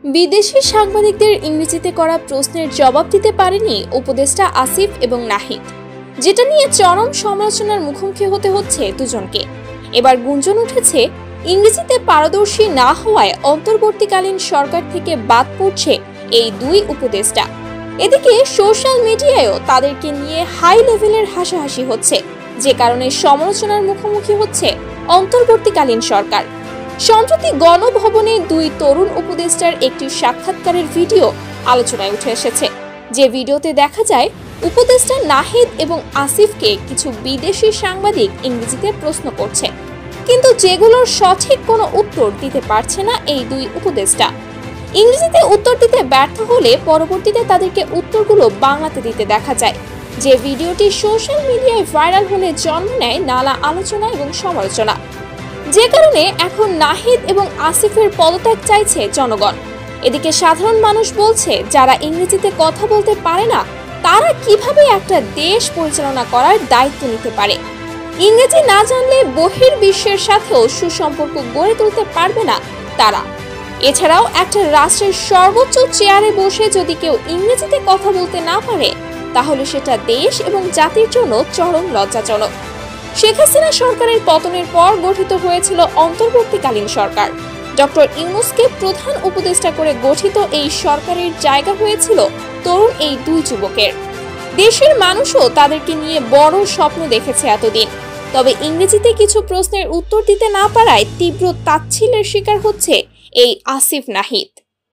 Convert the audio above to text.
বিদেশি সাংবাদিকদের ইংরেজিতে করা প্রশ্নের জবাব দিতে পারেনি উপদেষ্টা আসিফ এবং নাহিদ, যেটা নিয়ে চরম সমালোচনার মুখোমুখি হতে হচ্ছে দুজনকে। এবার গুঞ্জন উঠেছে ইংরেজিতে পারদর্শী না হওয়ায় অন্তর্বর্তীকালীন সরকার থেকে বাদ পড়ছে এই দুই উপদেষ্টা। এদিকে সোশ্যাল মিডিয়ায়ও তাদেরকে নিয়ে হাই লেভেলের হাসাহাসি হচ্ছে, যে কারণে সমালোচনার মুখোমুখি হচ্ছে অন্তর্বর্তীকালীন সরকার। সম্প্রতি গণভবনে দুই তরুণ উপদেষ্টার একটি সাক্ষাৎকারের ভিডিও আলোচনায় উঠে এসেছে, যে ভিডিওতে দেখা যায় উপদেষ্টা নাহিদ এবং আসিফকে কিছু বিদেশি সাংবাদিক ইংরেজিতে প্রশ্ন করছে, কিন্তু যেগুলোর সঠিক কোনো উত্তর দিতে পারছে না এই দুই উপদেষ্টা। ইংরেজিতে উত্তর দিতে ব্যর্থ হলে পরবর্তীতে তাদেরকে উত্তরগুলো বাংলাতে দিতে দেখা যায়, যে ভিডিওটি সোশ্যাল মিডিয়ায় ভাইরাল হলে জন্ম নেয় নানা আলোচনা এবং সমালোচনা। যে কারণে এখন নাহিদ এবং আসিফের পদত্যাগ চাইছে জনগণ। এদিকে সাধারণ মানুষ বলছে, যারা ইংরেজিতে কথা বলতে পারে না তারা কিভাবে একটা দেশ পরিচালনা করার দায়িত্ব নিতে পারে? ইংরেজি না জানলে বহির্বিশ্বের সাথেও সুসম্পর্ক গড়ে তুলতে পারবে না তারা। এছাড়াও একটা রাষ্ট্রের সর্বোচ্চ চেয়ারে বসে যদি কেউ ইংরেজিতে কথা বলতে না পারে, তাহলে সেটা দেশ এবং জাতির জন্য চরম লজ্জাজনক। শেখ হাসিনা সরকারের পতনের পর গঠিত হয়েছিল অন্তর্বর্তীকালীন সরকার। ডক্টর ইউনূসকে প্রধান উপদেষ্টা করে গঠিত এই সরকারের জায়গা হয়েছিল তরুণ এই দুই যুবকের। দেশের মানুষও তাদেরকে নিয়ে বড় স্বপ্ন দেখেছে এতদিন। তবে ইংরেজিতে কিছু প্রশ্নের উত্তর দিতে না পারায় তীব্র তাচ্ছিল্যের শিকার হচ্ছে এই আসিফ নাহিদ।